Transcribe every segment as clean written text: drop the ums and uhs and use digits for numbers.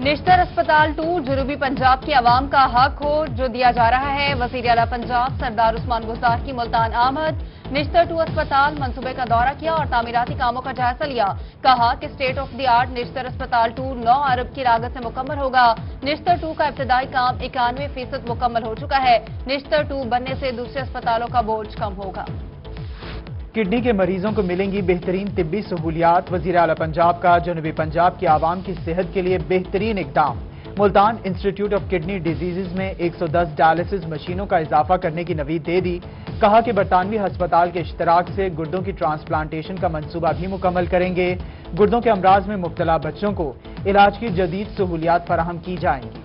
نشتر اسپتال 2 جنوبی پنجاب کی عوام کا حق ہو جو دیا جا رہا ہے۔ وزیر اعلیٰ پنجاب سردار عثمان بزدار کی ملتان آمد، نشتر 2 اسپتال منصوبے کا دورہ کیا اور تعمیراتی کاموں کا جائزہ لیا۔ کہا کہ اسٹیٹ آف دی آرٹ نشتر اسپتال 2 9 ارب کی لاگت سے مکمل ہوگا۔ نشتر 2 کا ابتدائی کام 91% مکمل ہو چکا ہے۔ نشتر 2 بننے سے دوسرے اسپتالوں کا بوجھ کم ہوگا۔ کڈنی کے مریضوں کو ملیں گی بہترین طبی سہولیات، وزیر اعلیٰ پنجاب کا جنوبی پنجاب کی عوام کی صحت کے لیے بہترین اقدام۔ Multan institute of kidney diseases میں 110 ڈائلسس مشینوں کا اضافہ کرنے کی نوید دے دی۔ کہا کہ برطانوی ہسپتال کے اشتراک سے گردوں کی ٹرانسپلانٹیشن کا منصوبہ بھی مکمل کریں گے۔ گردوں کے امراض میں مبتلا بچوں کو علاج کی جدید سہولیات فراہم کی جائیں گی۔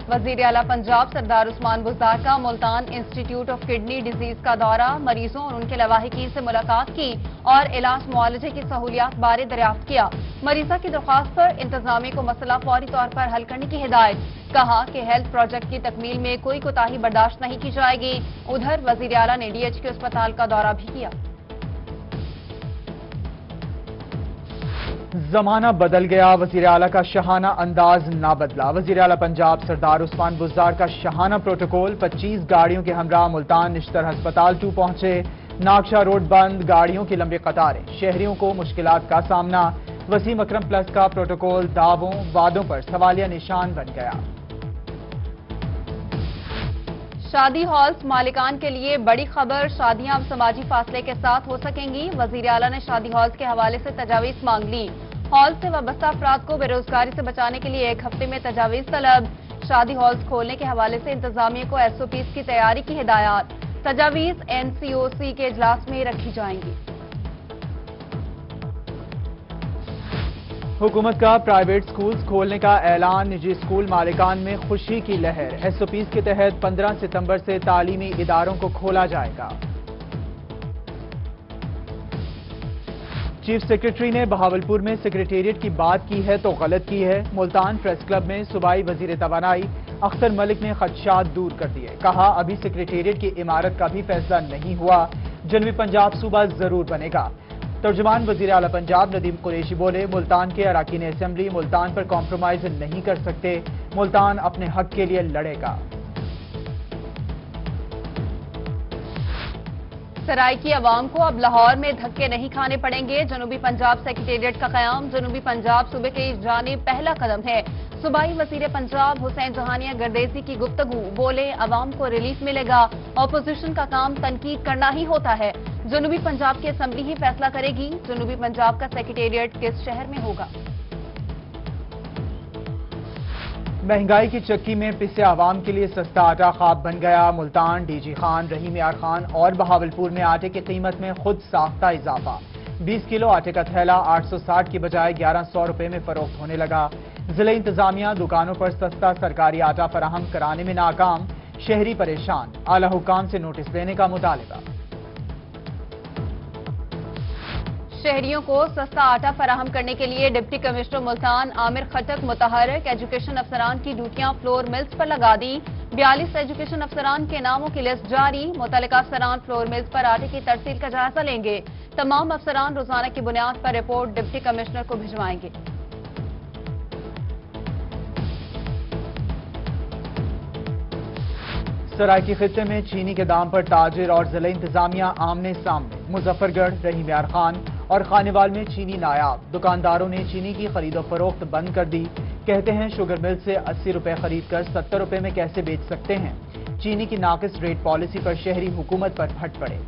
وزیر اعلیٰ پنجاب سردار عثمان بزدار کا Multan institute of kidney disease کا دورہ، مریضوں اور ان کے لواحقین سے ملاقات کی اور علاج معالجے کی سہولیات بارے دریافت کیا۔ مریضہ کی درخواست پر انتظامیہ کو مسئلہ فوری طور پر حل کرنے کی ہدایت۔ کہا کہ ہیلتھ پروجیکٹ کی تکمیل میں کوئی کوتاہی برداشت نہیں کی جائے گی۔ ادھر وزیر اعلیٰ نے ڈی ایچ کیو اسپتال کا دورہ بھی کیا۔ زمانہ بدل گیا، وزیر اعلیٰ کا شاہانہ انداز نہ بدلا۔ وزیر اعلیٰ پنجاب سردار عثمان بزدار کا شاہانہ پروٹوکول، 25 گاڑیوں کے ہمراہ ملتان نشتر ہسپتال 2 پہنچے۔ ناکشا روڈ بند، گاڑیوں کی لمبی قطاریں، شہریوں کو مشکلات کا سامنا۔ وسیم اکرم پلس کا پروٹوکول دعووں وعدوں پر سوالیہ نشان بن گیا۔ شادی ہالز مالکان کے لیے بڑی خبر، شادیاں اب سماجی فاصلے کے ساتھ ہو سکیں گی۔ وزیر اعلیٰ نے شادی ہالز کے حوالے سے تجاویز مانگ لی۔ ہالز سے وابستہ افراد کو بے روزگاری سے بچانے کے لیے 1 ہفتے میں تجاویز طلب۔ شادی ہالز کھولنے کے حوالے سے انتظامیہ کو SOPs کی تیاری کی ہدایات۔ تجاویز NCOC کے اجلاس میں رکھی جائیں گی۔ حکومت کا پرائیویٹ سکولز کھولنے کا اعلان، نجی سکول مالکان میں خوشی کی لہر۔ SOPs کے تحت 15 ستمبر سے تعلیمی اداروں کو کھولا جائے گا۔ چیف سیکرٹری نے بہاولپور میں سیکریٹریٹ کی بات کی ہے تو غلط کی ہے۔ ملتان پریس کلب میں صوبائی وزیر توانائی اختر ملک نے خدشات دور کر دیے۔ کہا ابھی سیکریٹریٹ کی عمارت کا بھی فیصلہ نہیں ہوا، جنوبی پنجاب صوبہ ضرور بنے گا۔ ترجمان وزیر اعلیٰ پنجاب ندیم قریشی بولے، ملتان کے اراکین اسمبلی ملتان پر کمپرومائز نہیں کر سکتے، ملتان اپنے حق کے لیے لڑے گا۔ سرائی کی عوام کو اب لاہور میں دھکے نہیں کھانے پڑیں گے، جنوبی پنجاب سیکریٹریٹ کا قیام جنوبی پنجاب صوبے کی جانب پہلا قدم ہے۔ صوبائی وزیر پنجاب حسین جہانیہ گردیسی کی گفتگو، بولے عوام کو ریلیف ملے گا، اپوزیشن کا کام تنقید کرنا ہی ہوتا ہے، جنوبی پنجاب کی اسمبلی ہی فیصلہ کرے گی جنوبی پنجاب کا سیکریٹریٹ کس شہر میں ہوگا۔ مہنگائی کی چکی میں پسے عوام کے لیے سستا آٹا خواب بن گیا۔ ملتان، ڈی جی خان، رحیم یار خان اور بہاولپور میں آٹے کی قیمت میں خود ساختہ اضافہ۔ 20 کلو آٹے کا تھیلا 860 کی بجائے 1100 روپے میں فروخت ہونے لگا۔ ضلع انتظامیہ دکانوں پر سستا سرکاری آٹا فراہم کرانے میں ناکام، شہری پریشان، اعلی حکام سے نوٹس دینے کا مطالبہ۔ شہریوں کو سستا آٹا فراہم کرنے کے لیے ڈپٹی کمشنر ملتان عامر خٹک متحرک، ایجوکیشن افسران کی ڈیوٹیاں فلور ملز پر لگا دی۔ 42 ایجوکیشن افسران کے ناموں کی لسٹ جاری، متعلقہ افسران فلور ملز پر آٹے کی ترسیل کا جائزہ لیں گے۔ تمام افسران روزانہ کی بنیاد پر رپورٹ ڈپٹی کمشنر کو بھجوائیں گے۔ سرائیکی خطے میں چینی کے دام پر تاجر اور ضلع انتظامیہ آمنے سامنے، مظفر گڑھ، رحیم یار خان اور خانیوال میں چینی نایاب، دکانداروں نے چینی کی خرید و فروخت بند کر دی۔ کہتے ہیں شوگر مل سے 80 روپے خرید کر 70 روپے میں کیسے بیچ سکتے ہیں۔ چینی کی ناقص ریٹ پالیسی پر شہری حکومت پر پھٹ پڑے۔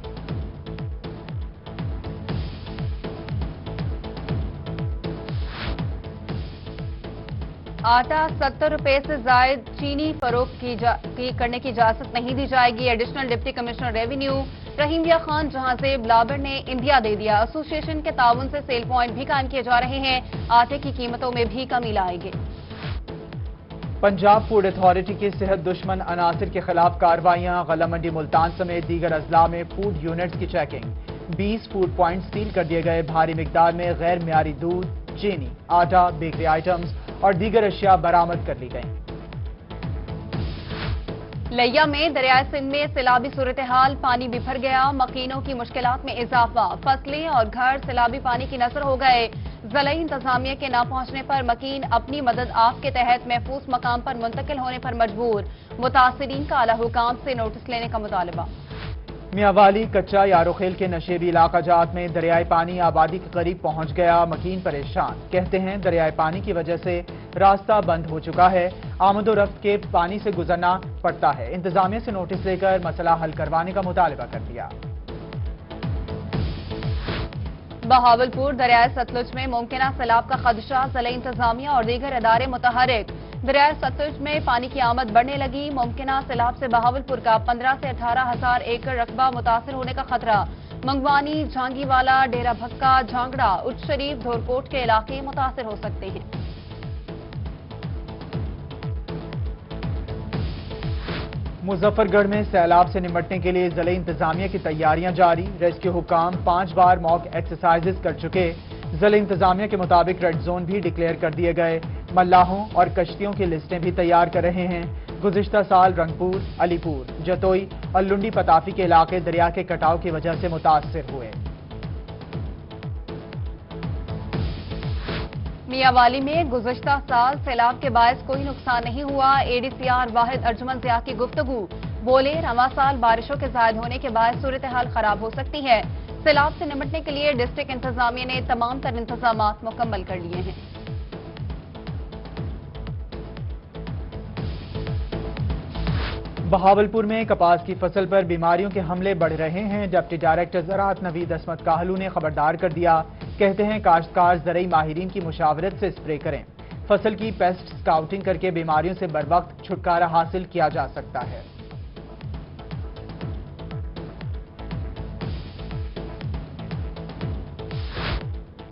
آٹا 70 روپے سے زائد چینی فروخت کرنے کی اجازت نہیں دی جائے گی۔ ایڈیشنل ڈپٹی کمشنر ریونیو رحیم یار خان جہاں زیب لابر نے انڈیا دے دیا۔ ایسوسی ایشن کے تعاون سے سیل پوائنٹ بھی قائم کیے جا رہے ہیں، آٹے کی قیمتوں میں بھی کمی لائیں گے۔ پنجاب فوڈ اتھارٹی کی صحت دشمن عناصر کے خلاف کارروائیاں، غلہ منڈی ملتان سمیت دیگر اضلاع میں فوڈ یونٹس کی چیکنگ، 20 فوڈ پوائنٹ سیل کر دیے گئے۔ بھاری مقدار میں غیر معیاری دودھ، چینی، آٹا، بیکری آئٹمز اور دیگر اشیاء برآمد کر لی گئیں۔ لیا میں دریائے سندھ میں سیلابی صورتحال، پانی بفر گیا، مکینوں کی مشکلات میں اضافہ، فصلیں اور گھر سیلابی پانی کی نذر ہو گئے۔ ضلعی انتظامیہ کے نہ پہنچنے پر مکین اپنی مدد آپ کے تحت محفوظ مقام پر منتقل ہونے پر مجبور، متاثرین کا اعلی حکام سے نوٹس لینے کا مطالبہ۔ میاوالی کچا یاروخیل کے نشیبی علاقہ جات میں دریائے پانی آبادی کے قریب پہنچ گیا، مکین پریشان، کہتے ہیں دریائے پانی کی وجہ سے راستہ بند ہو چکا ہے، آمد و رفت کے پانی سے گزرنا پڑتا ہے، انتظامیہ سے نوٹس لے کر مسئلہ حل کروانے کا مطالبہ کر دیا۔ بہاولپور دریائے ستلج میں ممکنہ سیلاب کا خدشہ، ضلعی انتظامیہ اور دیگر ادارے متحرک، دریائے ستلج میں پانی کی آمد بڑھنے لگی، ممکنہ سیلاب سے بہاولپور کا 15 سے 18,000 ایکڑ رقبہ متاثر ہونے کا خطرہ، منگوانی، جھانگی والا، ڈیرہ بھکا، جھانگڑا، اچ شریف، دھورکوٹ کے علاقے متاثر ہو سکتے ہیں۔ مظفر گڑھ میں سیلاب سے نمٹنے کے لیے ضلعی انتظامیہ کی تیاریاں جاری، ریسکیو حکام 5 بار موک ایکسرسائزز کر چکے، ضلعی انتظامیہ کے مطابق ریڈ زون بھی ڈکلیئر کر دیے گئے، ملاحوں اور کشتیوں کی لسٹیں بھی تیار کر رہے ہیں۔ گزشتہ سال رنگپور، علی پور، جتوئی اور لنڈی پتافی کے علاقے دریا کے کٹاؤ کی وجہ سے متاثر ہوئے۔ میاوالی میں گزشتہ سال سیلاب کے باعث کوئی نقصان نہیں ہوا، اے ڈی سی آر واحد ارجمن ضیاء کی گفتگو، بولے رواں سال بارشوں کے زائد ہونے کے باعث صورتحال خراب ہو سکتی ہے، سیلاب سے نمٹنے کے لیے ڈسٹرکٹ انتظامیہ نے تمام تر انتظامات مکمل کر لیے ہیں۔ بہاولپور میں کپاس کی فصل پر بیماریوں کے حملے بڑھ رہے ہیں، ڈپٹی ڈائریکٹر زراعت نوید عصمت کاہلو نے خبردار کر دیا، کہتے ہیں کاشتکار زرعی ماہرین کی مشاورت سے اسپرے کریں، فصل کی پیسٹ سکاؤٹنگ کر کے بیماریوں سے بروقت چھٹکارا حاصل کیا جا سکتا ہے۔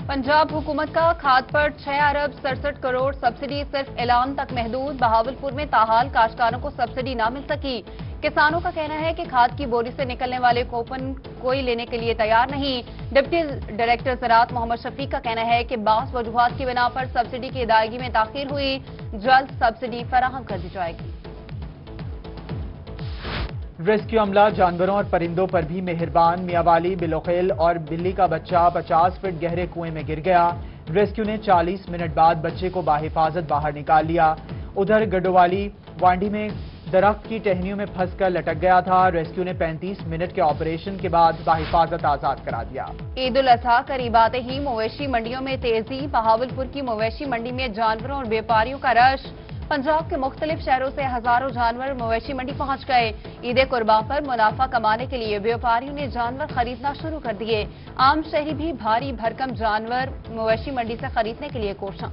پنجاب حکومت کا کھاد پر 6 ارب 67 کروڑ سبسڈی صرف اعلان تک محدود، بہاولپور میں تاحال کاشتکاروں کو سبسڈی نہ مل سکی، کسانوں کا کہنا ہے کہ کھاد کی بوری سے نکلنے والے کوپن کوئی لینے کے لیے تیار نہیں، ڈپٹی ڈائریکٹر زراعت محمد شفیق کا کہنا ہے کہ بعض وجوہات کی بنا پر سبسڈی کی ادائیگی میں تاخیر ہوئی، جلد سبسڈی فراہم کر دی جائے گی۔ ریسکیو عملہ جانوروں اور پرندوں پر بھی مہربان، میاوالی بلوخیل اور بلی کا بچہ 50 فٹ گہرے کنویں میں گر گیا، ریسکیو نے 40 منٹ بعد بچے کو بحفاظت باہر نکال لیا۔ ادھر گڈووالی وانڈی میں درخت کی ٹہنیوں میں پھنس کر لٹک گیا تھا، ریسکیو نے 35 منٹ کے آپریشن کے بعد بحفاظت آزاد کرا دیا۔ عید الاضحیٰ قریب آتے ہی مویشی منڈیوں میں تیزی، بہاولپور کی مویشی منڈی میں جانوروں اور بیوپاریوں کا رش، پنجاب کے مختلف شہروں سے ہزاروں جانور مویشی منڈی پہنچ گئے، عید قربان پر منافع کمانے کے لیے بیوپاریوں نے جانور خریدنا شروع کر دیے، عام شہری بھی بھاری بھرکم جانور مویشی منڈی سے خریدنے کے لیے کوشاں۔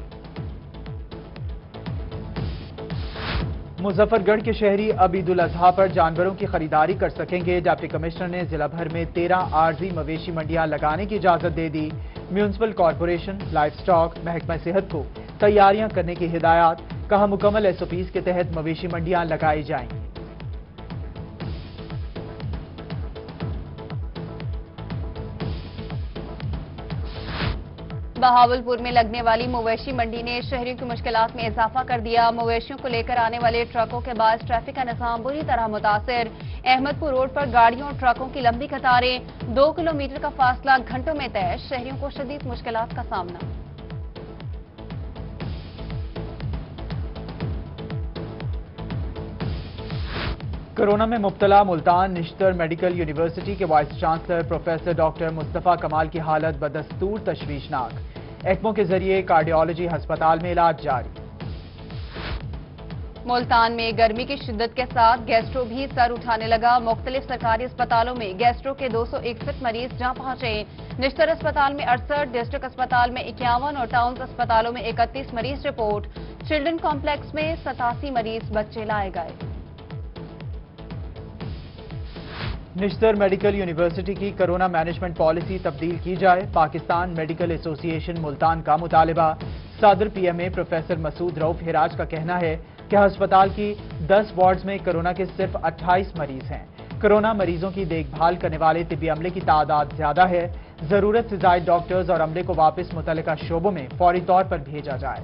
مظفر گڑھ کے شہری اب عید الاضحیٰ پر جانوروں کی خریداری کر سکیں گے، ڈپٹی کمشنر نے ضلع بھر میں 13 عارضی مویشی منڈیاں لگانے کی اجازت دے دی، میونسپل کارپوریشن، لائف سٹاک، محکمہ صحت کو تیاریاں کرنے کی ہدایات، کہا مکمل ایس او پیز کے تحت مویشی منڈیاں لگائی جائیں گی۔ بہاولپور میں لگنے والی مویشی منڈی نے شہریوں کی مشکلات میں اضافہ کر دیا، مویشیوں کو لے کر آنے والے ٹرکوں کے باعث ٹریفک کا نظام بری طرح متاثر، احمد پور روڈ پر گاڑیوں اور ٹرکوں کی لمبی قطاریں، 2 کلومیٹر کا فاصلہ گھنٹوں میں طے، شہریوں کو شدید مشکلات کا سامنا۔ کورونا میں مبتلا ملتان نشتر میڈیکل یونیورسٹی کے وائس چانسلر پروفیسر ڈاکٹر مصطفیٰ کمال کی حالت بدستور تشویشناک، ایکمو کے ذریعے کارڈیالوجی ہسپتال میں علاج جاری۔ ملتان میں گرمی کی شدت کے ساتھ گیسٹرو بھی سر اٹھانے لگا، مختلف سرکاری اسپتالوں میں گیسٹرو کے 261 مریض جا پہنچے، نشتر اسپتال میں 68، ڈسٹرکٹ اسپتال میں 51 اور ٹاؤنز اسپتالوں میں 31 مریض رپورٹ، چلڈرن کمپلیکس میں 87 مریض بچے لائے گئے۔ نشتر میڈیکل یونیورسٹی کی کرونا مینجمنٹ پالیسی تبدیل کی جائے، پاکستان میڈیکل ایسوسی ایشن ملتان کا مطالبہ، صدر پی ایم اے پروفیسر مسعود رؤف ہراج کا کہنا ہے کہ ہسپتال کی 10 وارڈز میں کرونا کے صرف 28 مریض ہیں، کرونا مریضوں کی دیکھ بھال کرنے والے طبی عملے کی تعداد زیادہ ہے، ضرورت سے زائد ڈاکٹرز اور عملے کو واپس متعلقہ شعبوں میں فوری طور پر بھیجا جائے۔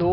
2